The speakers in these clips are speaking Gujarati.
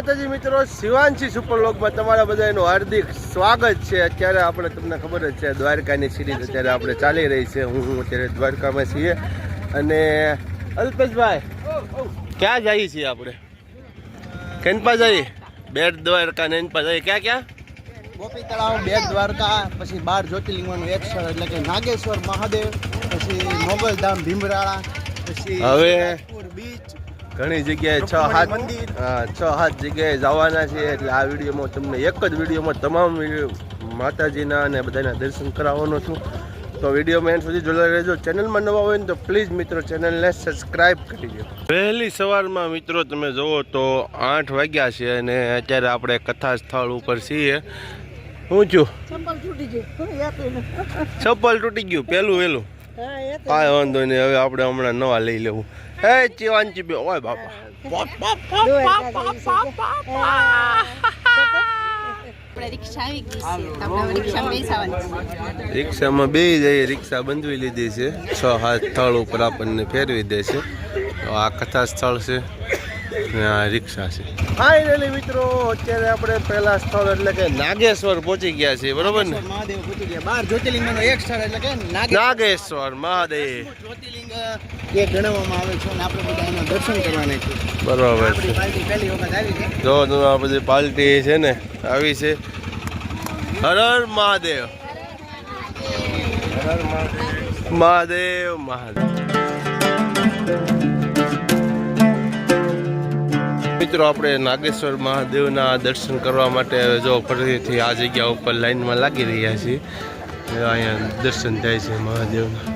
માતાજી મિત્રો, શિવાંશી સુપર વ્લોગમાં તમારા બધાનું હાર્દિક સ્વાગત છે। અત્યારે આપણે તમને ખબર જ છે દ્વારકાની સિરીઝ અત્યારે આપણે ચાલી રહી છે। હું અત્યારે દ્વારકામાં છીએ અને અલ્પેશભાઈ ક્યાં જઈએ છીએ આપણે? કેનપા જઈએ, બેટ દ્વારકા નેનપા જઈએ, ક્યાં ક્યાં? ગોપી તળાવ, બેટ દ્વારકા, પછી 12 જ્યોતિર્લિંગમાંનું એક સ્થળ એટલે કે નાગેશ્વર મહાદેવ, પછી મોગલધામ ભીમરાળા, પછી હવે બીચ, ઘણી જગ્યાએ 6-7 જગ્યાએ જવાના છે। એટલે આ વિડીયોમાં તમને એક જ વિડીયોમાં તમામ માતાજીના અને બધાના દર્શન કરાવવાનો છું। તો વિડીયોમાં એન્ડ સુધી જોડાઈ રહેજો। ચેનલમાં નવા હોય ને તો પ્લીઝ મિત્રો ચેનલને સબસ્ક્રાઈબ કરી દો। વહેલી સવારમાં મિત્રો તમે જુઓ તો 8 વાગ્યા છે અને અત્યારે આપણે કથા સ્થળ ઉપર છીએ। શું છું? ચપ્પલ તૂટી ગયું પહેલું વહેલું, કાંઈ વાંધો નહીં, હવે આપણે હમણાં નવા લઈ લેવું। હે ચિવાંચી બે ઓય બાપા, રિક્ષામાં બે જઈએ, રિક્ષા બંધવી લીધી છે। 6-7 સ્થળ ઉપર આપણને ફેરવી દે છે। તો આ કથા સ્થળ છે ને આ રિક્ષા છે। ફાઇનલી મિત્રો અત્યારે આપણે પહેલા સ્થળ એટલે કે નાગેશ્વર પહોંચી ગયા છીએ, બરોબર ને? મહાદેવ પહોંચી ગયા। 12 જ્યોતિર્લિંગમાંનું એક સ્થળ એટલે કે નાગેશ્વર મહાદેવ જ્યોતિર્લિંગ એ ગણવામાં આવે છે અને આપણે બધા એના દર્શન કરવાના છે, બરોબર આપણી છે। પાર્ટી પહેલી વખત આવી છે। જો આ બધી પાર્ટી છે ને આવી છે। હર હર મહાદેવ, હર હર મહાદેવ, મહાદેવ। મિત્રો આપણે નાગેશ્વર મહાદેવના દર્શન કરવા માટે જો ફરીથી આ જગ્યા ઉપર લાઈનમાં લાગી રહ્યા છીએ। અહીંયા દર્શન થાય છે મહાદેવના।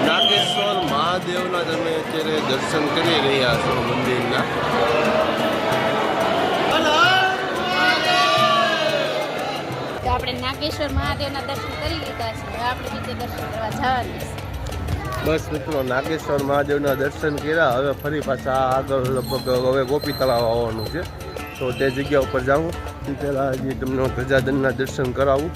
નાગેશ્વર મહાદેવના તમે અત્યારે દર્શન કરી રહ્યા છો મંદિરના। આપણે નાગેશ્વર મહાદેવના દર્શન કરી લીધા છે, હવે આપણે બીજે દર્શન કરવા જવાનું છે। બસ મિત્રો નાગેશ્વર મહાદેવના દર્શન કર્યા, હવે ફરી પાછા આગળ લગભગ હવે ગોપી તળાવ આવવાનું છે। તો તે જગ્યા ઉપર જાઉં પહેલાં હજી તમને ગજાનંદના દર્શન કરાવું।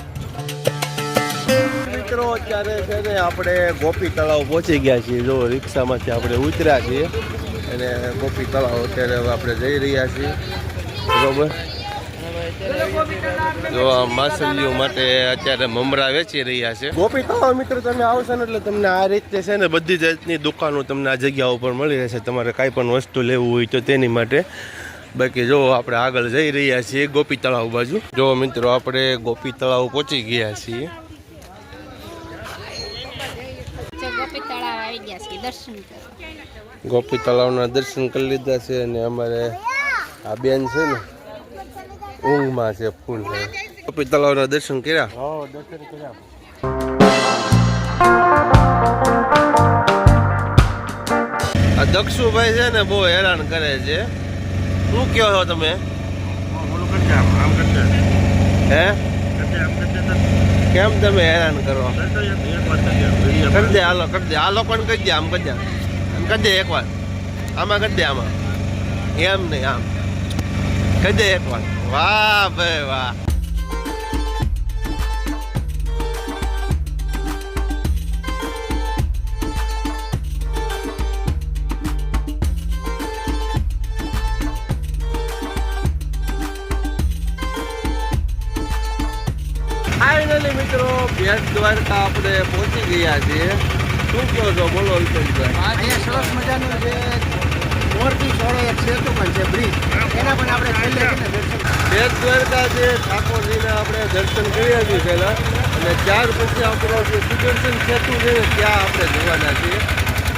મિત્રો અત્યારે છે ને આપણે ગોપી તળાવ પહોંચી ગયા છીએ। જો રિક્ષામાંથી આપણે ઉતર્યા છીએ અને ગોપી તળાવ અત્યારે હવે આપણે જઈ રહ્યા છીએ, બરોબર? જો આ માછલીઓ માટે અત્યારે મમરા વેચી રહ્યા છે। ગોપી તળાવ મિત્રો તમે આવશો ને એટલે તમને આ રીતે છે ને બધી જાતની દુકાનો તમને આ જગ્યા ઉપર મળી રહેશે। તમારે કાંઈ પણ વસ્તુ લેવું હોય તો તેની માટે। બાકી જો આપણે આગળ જઈ રહ્યા છીએ ગોપી તળાવ બાજુ। જો મિત્રો આપણે ગોપી તળાવ પહોંચી ગયા છીએ। ગોપી તળાવ આવી ગયા છે, દર્શન કરવા। ગોપી તળાવના દર્શન કરી લીધા છે અને અમારે આ બેન છે ને ઊંઘમાં છે ફૂલ। ગોપી તળાવના દર્શન કર્યા? દર્શન કર્યા। આ દક્ષુભાઈ છે ને બહુ હેરાન કરે છે। શું કહો છો તમે? હે કેમ તમે હેરાન કરો? કરી દે, હાલો કરી દે, હાલો પણ કરી દે, આમ કરી દે, આમ કરી દે એકવાર, આમાં કરી દે, આમાં એમ નહીં, આમ કરી દે એકવાર। વાહ ભાઈ વાહ। ફાઇનલી મિત્રો બેટ દ્વારકા આપણે પહોંચી ગયા છીએ। શું કહો છો, બોલો અલ્પેશભાઈ? અહીંયા સરસ મજાનું જે મોરબી છોડે એક સેતુ પણ છે, બ્રિજ, એના પણ આપણે છેલ્લે છે ને દર્શન। બેટ દ્વારકા જે ઠાકોરજીને આપણે દર્શન કર્યા છીએ પહેલાં, અને ત્યાર પછી આપણો જે સુદર્શન સેતુ છે ને ત્યાં આપણે જવાના છીએ।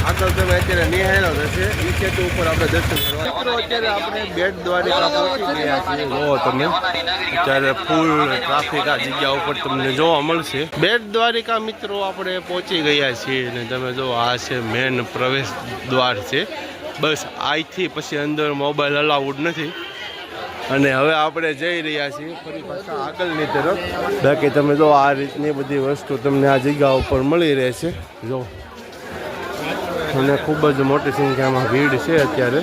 આગળ તમે અત્યારે નિહાળો થશે એ સેતુ ઉપર આપણે દર્શન કરવા। અત્યારે આપણે બેટ દ્વારકા પહોંચી ગયા છીએ। જો તમે અત્યારે ફૂલ ટ્રાફિક આ જગ્યા ઉપર તમને જોવા મળશે। બેટ દ્વારિકા મિત્રો આપણે પહોંચી ગયા છીએ અને તમે જો આ છે મેન પ્રવેશ દ્વાર છે। બસ અહીંથી પછી અંદર મોબાઈલ અલાઉડ નથી અને હવે આપણે જઈ રહ્યા છીએ ફરી પાછા આગળની તરફ। બાકી તમે જો આ રીતની બધી વસ્તુ તમને આ જગ્યા ઉપર મળી રહેશે। જો અને ખૂબ જ મોટી સંખ્યામાં ભીડ છે અત્યારે।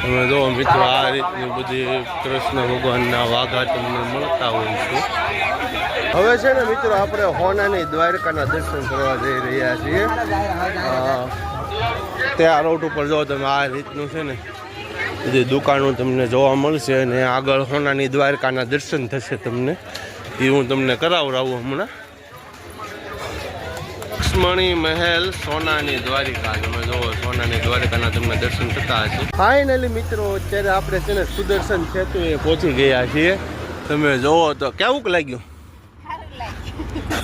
તમે જો મિત્રો આ રીતની બધી કૃષ્ણ ભગવાનના વાઘા તમને મળતા હોય છે. હવે છે ને મિત્રો આપણે હોનાની દ્વારકાના દર્શન કરવા જઈ રહ્યા છીએ. ત્યાં રોડ ઉપર જો તમે આ રીતનું છે ને બધી દુકાનો તમને જોવા મળશે અને આગળ હોનાની દ્વારકાના દર્શન થશે તમને. એ હું તમને કરાવડાવું હમણાં. લક્ષ્મણી મહેલ સોનાની દ્વારિકા. તમે જોવો સોનાની દ્વારિકાના તમને દર્શન થતા હશે. ફાઇનલી મિત્રો અત્યારે આપણે છે ને સુદર્શન સેતુ એ પહોંચી ગયા છીએ. તમે જોવો તો કેવું લાગ્યું?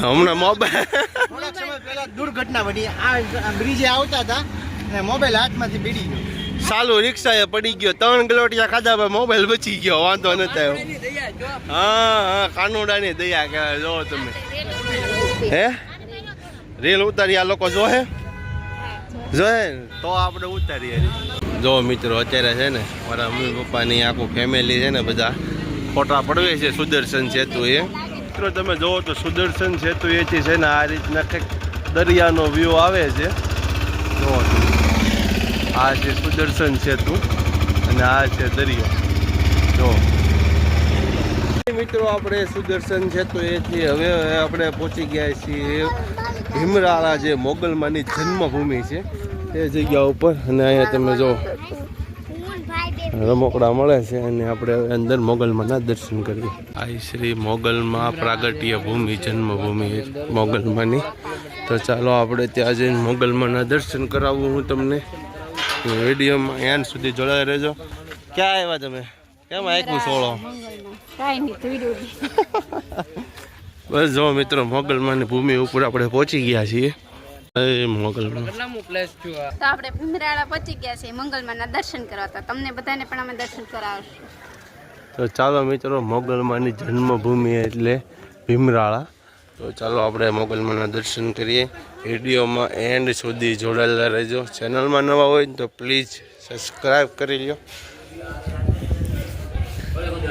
હમણાં મોબાઈલ થોડાક સમય પહેલા દુર્ઘટના બની. આ બ્રિજે આવતા હતા અને મોબાઈલ હાથમાંથી પડી ગયો. ચાલુ રિક્ષાએ પડી ગયો. 3 ગલોટિયા ખાધા પર મોબાઈલ બચી ગયો. વાંધો નથી આવ્યો. હા કાનુડાની દયા કહેવાય. જોવો તમે હે રેલ ઉતારી આ લોકો જોહે તો આપણે ઉતારીએ. જો મિત્રો અત્યારે છે ને મારા મમ્મી પપ્પાની આખું ફેમિલી છે ને બધા ફોટા પડવે છે સુદર્શન સેતુ એ. મિત્રો તમે જોવો તો સુદર્શન સેતુ એથી છે ને આ રીતના કંઈક દરિયાનો વ્યૂ આવે છે. જો આ છે સુદર્શન સેતુ અને આ છે દરિયો. જો મિત્રો આપણે સુદર્શન સેતુ એથી હવે આપણે પહોંચી ગયા છીએ ભીમરાળા, જે મોગલમાની જન્મભૂમિ છે તે જગ્યા ઉપર. અને અહીંયા તમે જો રમકડા મળે છે અને આપણે અંદર મોગલમાના દર્શન કરીએ. આ શ્રી મોગલમાં પ્રાગટ્ય ભૂમિ, જન્મભૂમિ મોગલમાની. તો ચાલો આપણે ત્યાં જઈને મોગલમાના દર્શન કરાવું હું તમને. વિડીયોમાં એન્ડ સુધી જોડાઈ રહેજો. ક્યાં આવ્યા તમે? કેમ આખું સોળો? બસ જો મિત્રો મોગલમાની ભૂમિ ઉપર આપણે પહોંચી ગયા છીએ. મોગલમાં તો આપણે ભીમરાળા પહોંચી ગયા છીએ મંગલમાના દર્શન કરવા. તો તમને બધાને પણ અમે દર્શન કરાવશું. તો ચાલો મિત્રો મોગલમાની જન્મભૂમિ એટલે ભીમરાળા. તો ચાલો આપણે મોગલમાના દર્શન કરીએ. વિડીયોમાં એન્ડ સુધી જોડાયેલા રહેજો. ચેનલમાં નવા હોય તો પ્લીઝ સબસ્ક્રાઈબ કરી લો.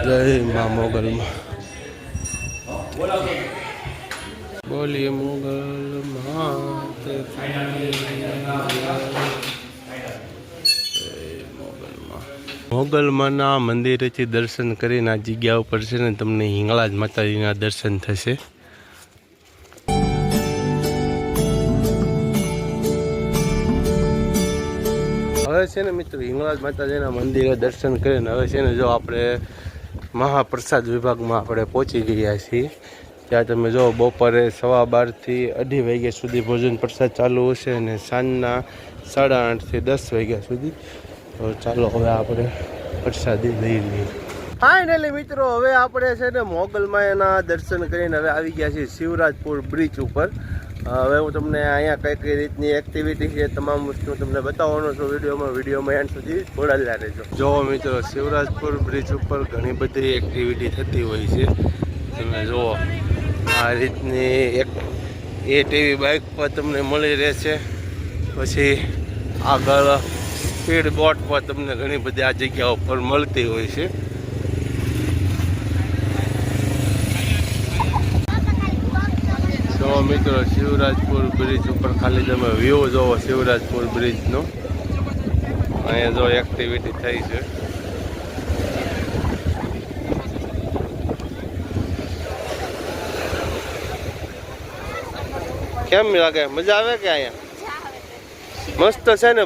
જય મા મોગલમાં. બોલીએ મોગલમાં. મોગલમાના મંદિરેથી દર્શન કરીને આ જગ્યા ઉપર છે ને તમને હિંગળાજ માતાજીના દર્શન થશે. હવે છે ને મિત્રો હિંગળાજ માતાજીના મંદિરે દર્શન કરીને હવે છે ને જો આપણે મહાપ્રસાદ વિભાગમાં આપણે પહોંચી ગયા છીએ. ત્યાં તમે જો બપોરે 12:15 થી 2:30 વાગ્યા સુધી ભોજન પ્રસાદ ચાલુ હશે અને સાંજના 8:30 થી 10 વાગ્યા સુધી. તો ચાલો હવે આપણે પ્રસાદી લઈ લઈએ. ફાઇનલી મિત્રો હવે આપણે છે ને મોગલમાના દર્શન કરીને હવે આવી ગયા છીએ શિવરાજપુર બ્રિજ ઉપર. હવે હું તમને અહીંયા કઈ કઈ રીતની એક્ટિવિટી છે તમામ વસ્તુ તમને બતાવવાનો છું વિડીયોમાં એન્ડ સુધી જોડાયેલા રહેજો. જો મિત્રો શિવરાજપુર બ્રિજ ઉપર ઘણી બધી એક્ટિવિટી થતી હોય છે. તમે જુઓ આ રીતની એક ATV બાઇક પર તમને મળી રહેશે. પછી આગળ સ્પીડ બોટ પર તમને ઘણી બધી આ જગ્યા ઉપર મળતી હોય છે. જો મિત્રો શિવરાજપુર બ્રિજ ઉપર ખાલી તમે વ્યૂ જોવો શિવરાજપુર બ્રિજનો. અહીંયા જો એક્ટિવિટી થઈ છે. કેમ લાગે? મજા આવે કે? અહીંયા મસ્ત છે ને.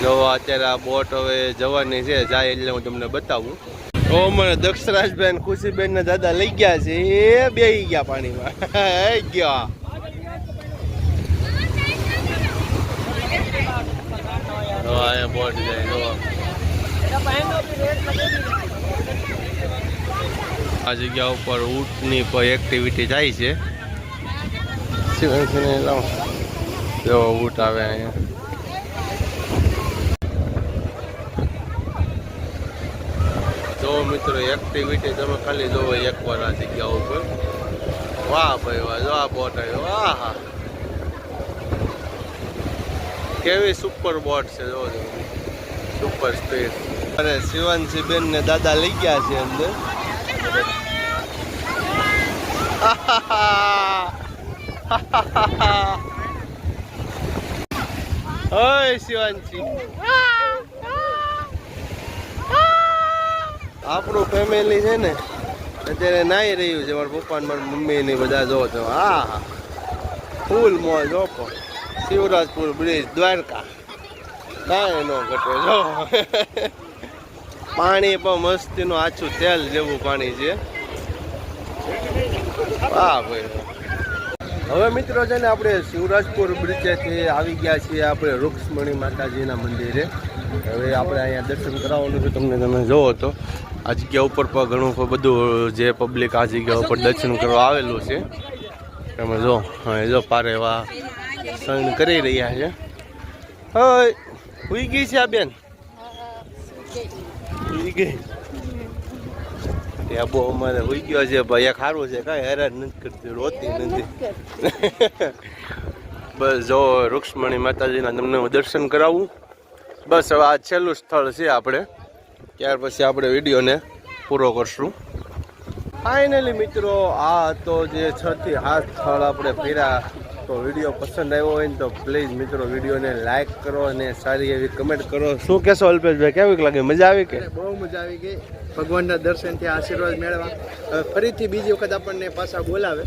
જો અત્યારે આ બોટ હવે જવાની છે, જાય એટલે હું તમને બતાવું. ઓ મને દક્ષરાજબેન ખુશીબેન ના દાદા લઈ ગયા છે. એ બેહી ગયા પાણીમાં. ગયા અહીંયા બોટ જાય. આ જગ્યા ઉપર ઊંટની કોઈ એક્ટિવિટી થાય છે. જો ઊંટ આવે અહીંયા. જો મિત્રો એક્ટિવિટી તમે ખાલી જોવો એકવાર આ જગ્યા ઉપર. વાહ ભાઈ વાહ. જો આ બોટ આવ્યો. વાહ હા, કેવી સુપર બોટ છે. જો સુપર સ્પીડ. અરે શિવાંશીબેન ને દાદા લઈ ગયા છે અંદર. ઓય શિવાંશી. આપણું ફેમિલી છે ને અત્યારે નાહી રહ્યું છે. મારા પપ્પા ને મારી મમ્મી ને બધા જો છો. હા ફૂલ મોજ ઓપો. શિવરાજપુર બ્રિજ દ્વારકા કાંઈ ન ઘટે જો. પાણી પણ મસ્તીનું આછું તેલ જેવું પાણી છે. વાહ ભાઈ. હવે મિત્રો છે ને આપણે શિવરાજપુર બ્રિજેથી આવી ગયા છીએ આપણે રૂક્ષ્મણી માતાજીના મંદિરે. હવે આપણે અહીંયા દર્શન કરાવવાનું છે તમને. તમે જોવો તો આ જગ્યા ઉપર પણ ઘણું બધું જે પબ્લિક આ જગ્યા ઉપર દર્શન કરવા આવેલું છે. તમે જો જો પારેવા સણ કરી રહ્યા છે. હોય હુઈ ગઈ છે આ બેન? હુઈ ગઈ ત્યાં બહુ અમારે હોઈ ગયો છે ભાઈ. એક સારું છે કાંઈ હેરાન નથી કરતી, રોતી નથી. બસ જો રૂક્ષ્મણી માતાજીના તમને હું દર્શન કરાવું. બસ હવે આ છેલ્લું સ્થળ છે આપણે, ત્યાર પછી આપણે વિડીયોને પૂરો કરશું. ફાઇનલી મિત્રો આ તો જે 6 થી 7 સ્થળ આપણે ફેર્યા. તો વિડીયો પસંદ આવ્યો હોય ને તો પ્લીઝ મિત્રો વિડીયોને લાઇક કરો અને સારી એવી કમેન્ટ કરો. શું કહેશો અલ્પેશભાઈ, કેવી લાગે? મજા આવી કે? બહુ મજા આવી ગઈ. ભગવાનના દર્શનથી આશીર્વાદ મેળવવા. ફરીથી બીજી વખત આપણને પાછા બોલાવે.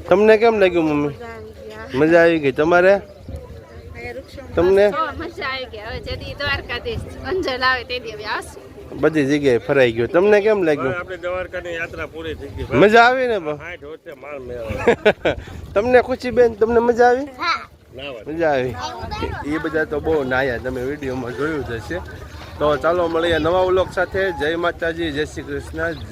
તમને કેમ લાગ્યું મમ્મી? મજા આવી ગઈ. તમારે? તમને? મજા આવી ગઈ. હવે જેથી દ્વારકાધીશ અંજલ આવે તે દી આવશું. બધી જગ્યાએ ફરાઈ ગયો. તમને કેમ લાગ્યું? આપણે દ્વારકાની યાત્રા પૂરી થઈ ગઈ. મજા આવી ને? માલ મેળવ્યો. તમને ખુશી બેન, તમને મજા આવી? નાવા મજા આવી. એ બધા તો બહુ નાયા, તમે વિડીયોમાં જોયું જ હશે. તો ચાલો મળીએ નવા વ્લોગ સાથે. જય માતાજી, જય શ્રી કૃષ્ણ.